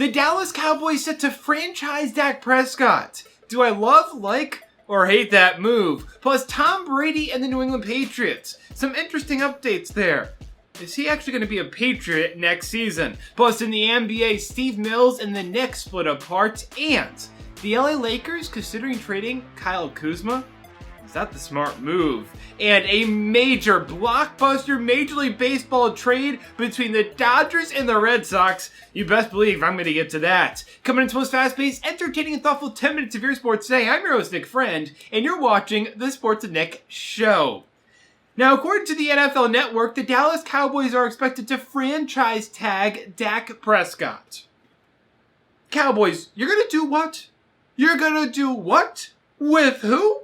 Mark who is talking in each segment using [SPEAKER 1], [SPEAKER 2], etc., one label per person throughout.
[SPEAKER 1] The Dallas Cowboys set to franchise Dak Prescott. Do I love, like, or hate that move? Plus Tom Brady and the New England Patriots. Some interesting updates there. Is he actually going to be a Patriot next season? Plus in the NBA, Steve Mills and the Knicks split apart. And the LA Lakers considering trading Kyle Kuzma? Is that the smart move? And a major blockbuster Major League Baseball trade between the Dodgers and the Red Sox. You best believe I'm going to get to that. Coming into most fast-paced, entertaining, and thoughtful 10 minutes of your sports today, I'm your host, Nick Friend, and you're watching the Sports of Nick Show. Now, according to the NFL Network, the Dallas Cowboys are expected to franchise tag Dak Prescott. Cowboys, you're going to do what? You're going to do what? With who?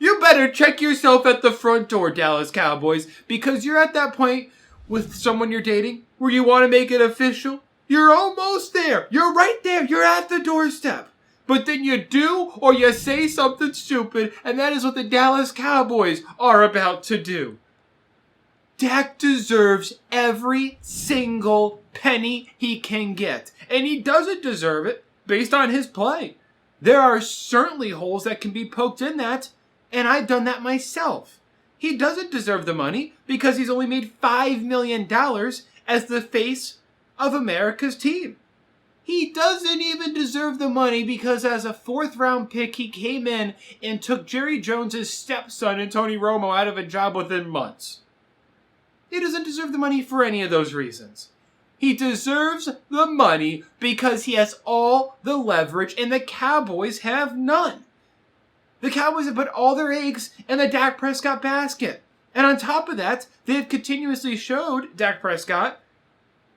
[SPEAKER 1] You better check yourself at the front door, Dallas Cowboys, because you're at that point with someone you're dating where you want to make it official. You're almost there. You're right there. You're at the doorstep. But then you do or you say something stupid, and that is what the Dallas Cowboys are about to do. Dak deserves every single penny he can get, and he doesn't deserve it based on his play. There are certainly holes that can be poked in that, and I've done that myself. He doesn't deserve the money because he's only made $5 million as the face of America's team. He doesn't even deserve the money because as a 4th-round pick, he came in and took Jerry Jones' stepson and Tony Romo out of a job within months. He doesn't deserve the money for any of those reasons. He deserves the money because he has all the leverage and the Cowboys have none. The Cowboys have put all their eggs in the Dak Prescott basket. And on top of that, they have continuously showed Dak Prescott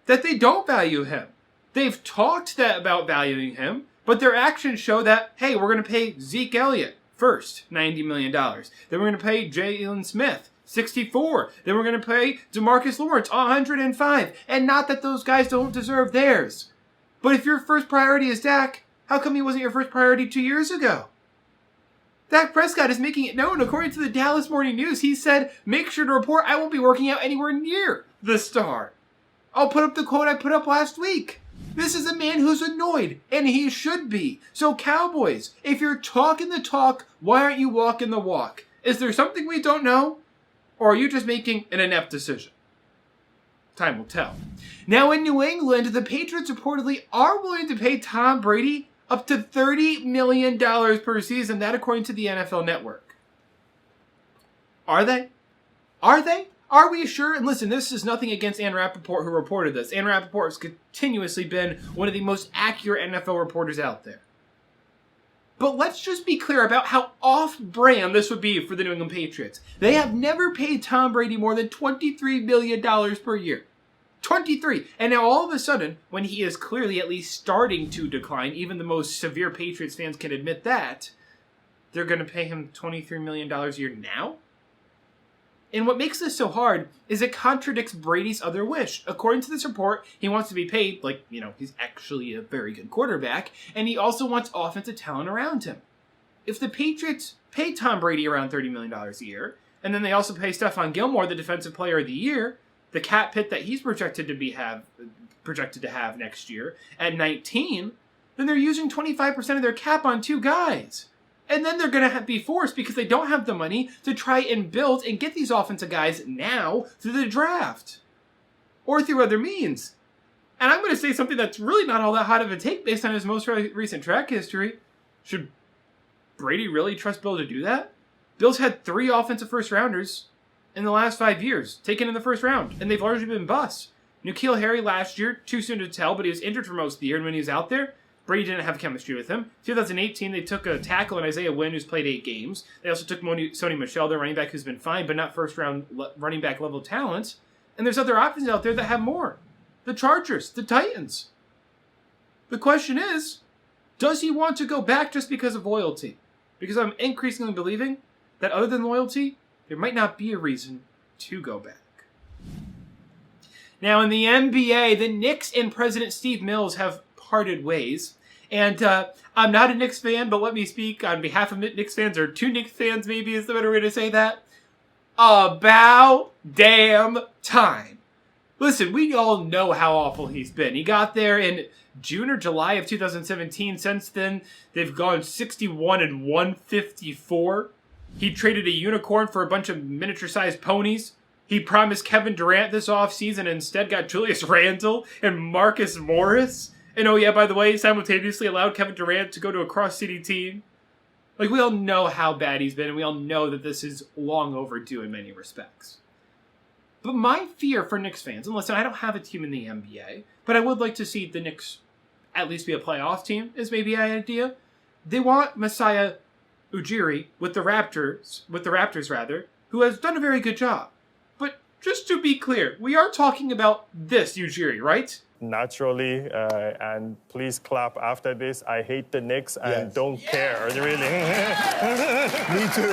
[SPEAKER 1] that they don't value him. They've talked about valuing him, but their actions show that, hey, we're going to pay Zeke Elliott first, $90 million. Then we're going to pay Jalen Smith, $64. Then we're going to pay DeMarcus Lawrence, $105. And not that those guys don't deserve theirs. But if your first priority is Dak, how come he wasn't your first priority 2 years ago? Dak Prescott is making it known. According to the Dallas Morning News, he said, make sure to report I won't be working out anywhere near the star. I'll put up the quote I put up last week. This is a man who's annoyed, and he should be. So Cowboys, if you're talking the talk, why aren't you walking the walk? Is there something we don't know? Or are you just making an inept decision? Time will tell. Now in New England, the Patriots reportedly are willing to pay Tom Brady up to $30 million per season, that according to the NFL Network. Are they? Are they? Are we sure? And listen, this is nothing against Ann Rappaport who reported this. Ann Rappaport has continuously been one of the most accurate NFL reporters out there. But let's just be clear about how off-brand this would be for the New England Patriots. They have never paid Tom Brady more than $23 million per year. 23. And now all of a sudden, when he is clearly at least starting to decline, even the most severe Patriots fans can admit that, they're going to pay him $23 million a year now? And what makes this so hard is it contradicts Brady's other wish. According to this report, he wants to be paid like, he's actually a very good quarterback, and he also wants offensive talent around him. If the Patriots pay Tom Brady around $30 million a year, and then they also pay Stephon Gilmore the Defensive Player of the Year, the cap hit that he's projected to have next year at 19, then they're using 25% of their cap on 2 guys. And then they're going to be forced, because they don't have the money, to try and build and get these offensive guys now through the draft. Or through other means. And I'm going to say something that's really not all that hot of a take based on his most recent track history. Should Brady really trust Bill to do that? Bill's had 3 offensive first-rounders in the last 5 years, taken in the first round, and they've largely been busts. N'Keal Harry last year, too soon to tell, but he was injured for most of the year, and when he was out there, Brady didn't have chemistry with him. 2018, they took a tackle in Isaiah Wynn, who's played 8 games. They also took Sony Michel, their running back, who's been fine, but not first-round running back level talent. And there's other options out there that have more. The Chargers, the Titans. The question is, does he want to go back just because of loyalty? Because I'm increasingly believing that other than loyalty, there might not be a reason to go back. Now, in the NBA, the Knicks and President Steve Mills have parted ways. And I'm not a Knicks fan, but let me speak on behalf of Knicks fans, or 2 Knicks fans maybe is the better way to say that. About damn time. Listen, we all know how awful he's been. He got there in June or July of 2017. Since then, they've gone 61 and 154. He traded a unicorn for a bunch of miniature-sized ponies. He promised Kevin Durant this offseason and instead got Julius Randle and Marcus Morris. And oh yeah, by the way, simultaneously allowed Kevin Durant to go to a cross-city team. Like, we all know how bad he's been, and we all know that this is long overdue in many respects. But my fear for Knicks fans, and listen, I don't have a team in the NBA, but I would like to see the Knicks at least be a playoff team, is maybe an idea. They want Masai Ujiri with the Raptors, who has done a very good job. But just to be clear, we are talking about this Ujiri, right?
[SPEAKER 2] Naturally, and please clap after this. I hate the Knicks and don't care, really.
[SPEAKER 3] Me too.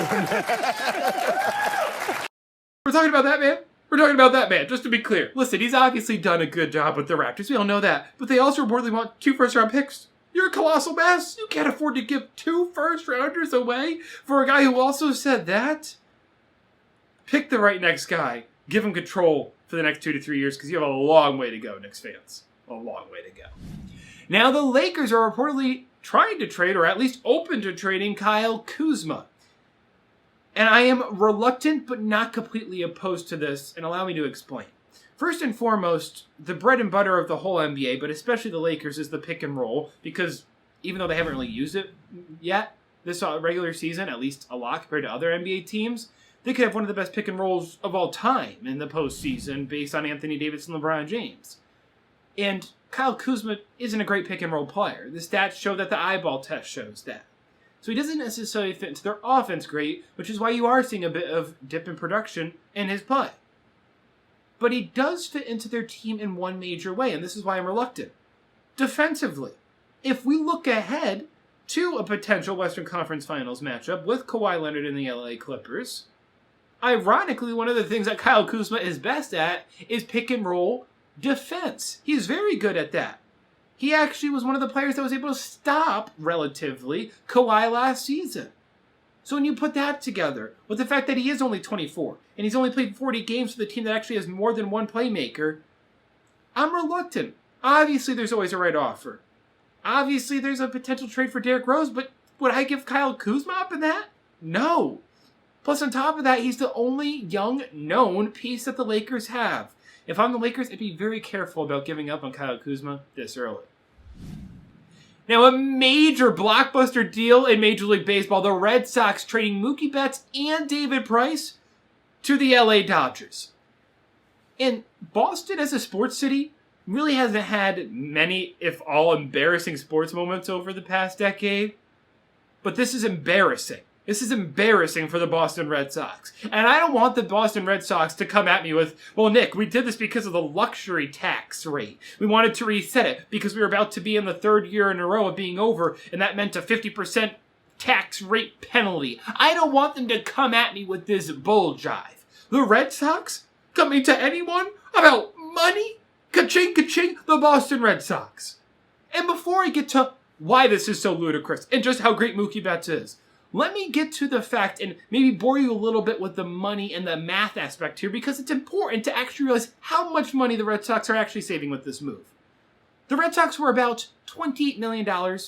[SPEAKER 1] We're talking about that man? We're talking about that man, just to be clear. Listen, he's obviously done a good job with the Raptors. We all know that. But they also reportedly want 2 first-round picks. You're a colossal mess. You can't afford to give 2 first-rounders away for a guy who also said that. Pick the right next guy. Give him control for the next 2 to 3 years because you have a long way to go, Knicks fans. A long way to go. Now, the Lakers are reportedly trying to trade, or at least open to trading, Kyle Kuzma. And I am reluctant but not completely opposed to this, and allow me to explain. First and foremost, the bread and butter of the whole NBA, but especially the Lakers, is the pick and roll, because even though they haven't really used it yet this regular season, at least a lot compared to other NBA teams, they could have one of the best pick and rolls of all time in the postseason based on Anthony Davis and LeBron James. And Kyle Kuzma isn't a great pick and roll player. The stats show that the eyeball test shows that. So he doesn't necessarily fit into their offense great, which is why you are seeing a bit of dip in production in his play. But he does fit into their team in one major way, and this is why I'm reluctant. Defensively, if we look ahead to a potential Western Conference Finals matchup with Kawhi Leonard and the LA Clippers, ironically, one of the things that Kyle Kuzma is best at is pick and roll defense. He's very good at that. He actually was one of the players that was able to stop, relatively, Kawhi last season. So when you put that together with the fact that he is only 24 and he's only played 40 games for the team that actually has more than one playmaker, I'm reluctant. Obviously, there's always a right offer. Obviously, there's a potential trade for Derrick Rose, but would I give Kyle Kuzma up in that? No. Plus, on top of that, he's the only young, known piece that the Lakers have. If I'm the Lakers, I'd be very careful about giving up on Kyle Kuzma this early. Now, a major blockbuster deal in Major League Baseball, the Red Sox trading Mookie Betts and David Price to the LA Dodgers. And Boston, as a sports city, really hasn't had many, if all, embarrassing sports moments over the past decade. But this is embarrassing. This is embarrassing for the Boston Red Sox. And I don't want the Boston Red Sox to come at me with, well, Nick, we did this because of the luxury tax rate. We wanted to reset it because we were about to be in the 3rd year in a row of being over, and that meant a 50% tax rate penalty. I don't want them to come at me with this bull jive. The Red Sox coming to anyone about money? Ka-ching, ka-ching, the Boston Red Sox. And before I get to why this is so ludicrous and just how great Mookie Betts is, let me get to the fact and maybe bore you a little bit with the money and the math aspect here because it's important to actually realize how much money the Red Sox are actually saving with this move. The Red Sox were about $28 million,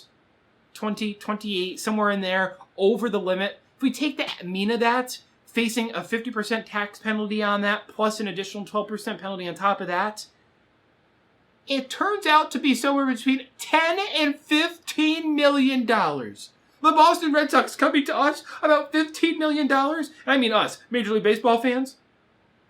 [SPEAKER 1] 20, 28, somewhere in there, over the limit. If we take the mean of that, facing a 50% tax penalty on that, plus an additional 12% penalty on top of that, it turns out to be somewhere between $10 and $15 million. The Boston Red Sox coming to us about $15 million, and I mean us, Major League Baseball fans.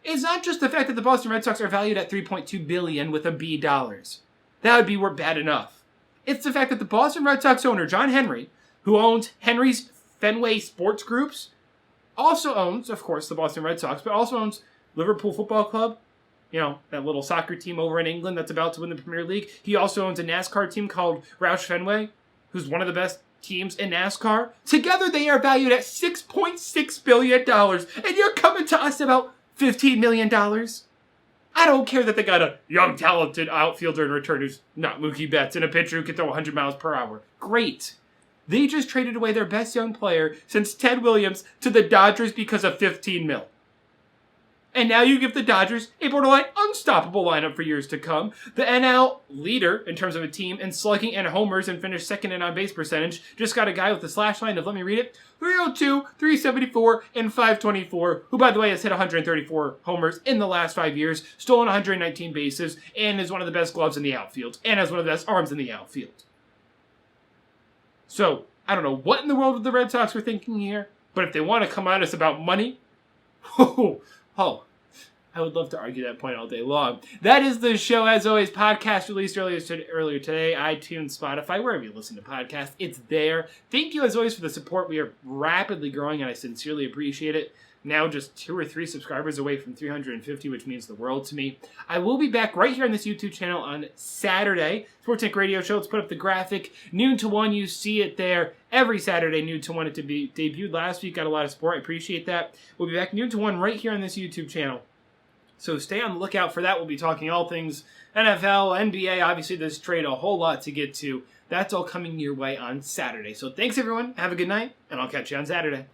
[SPEAKER 1] It's not just the fact that the Boston Red Sox are valued at $3.2 billion with a B dollars. That would be bad enough. It's the fact that the Boston Red Sox owner, John Henry, who owns Henry's Fenway Sports Groups, also owns, of course, the Boston Red Sox, but also owns Liverpool Football Club, you know, that little soccer team over in England that's about to win the Premier League. He also owns a NASCAR team called Roush Fenway, who's one of the best teams in NASCAR. Together, they are valued at $6.6 billion, and you're coming to us about $15 million? I don't care that they got a young, talented outfielder in return who's not Mookie Betts and a pitcher who can throw 100 miles per hour. Great. They just traded away their best young player since Ted Williams to the Dodgers because of $15 million. And now you give the Dodgers a borderline unstoppable lineup for years to come. The NL leader in terms of a team in slugging and homers and finished second in on-base percentage just got a guy with a slash line of, let me read it, 302, 374, and 524, who, by the way, has hit 134 homers in the last 5 years, stolen 119 bases, and is one of the best gloves in the outfield, and has one of the best arms in the outfield. So, I don't know what in the world the Red Sox were thinking here, but if they want to come at us about money, oh, I would love to argue that point all day long. That is the show, as always. Podcast released earlier today, iTunes, Spotify, wherever you listen to podcasts. It's there. Thank you, as always, for the support. We are rapidly growing, and I sincerely appreciate it. Now just 2 or 3 subscribers away from 350, which means the world to me. I will be back right here on this YouTube channel on Saturday. SWN RADIO Show. Let's put up the graphic. Noon to 1, you see it there. Every Saturday, noon to 1. It debuted last week. Got a lot of support. I appreciate that. We'll be back noon to 1 right here on this YouTube channel. So stay on the lookout for that. We'll be talking all things NFL, NBA. Obviously, there's trade a whole lot to get to. That's all coming your way on Saturday. So thanks, everyone. Have a good night, and I'll catch you on Saturday.